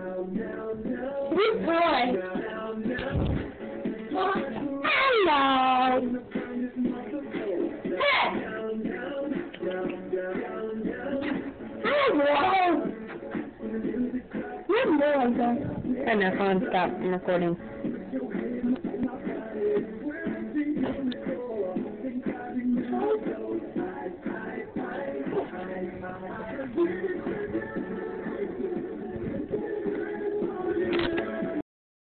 Good boy. Hello. Hey. Hello. Good boy. And their phone stopped recording.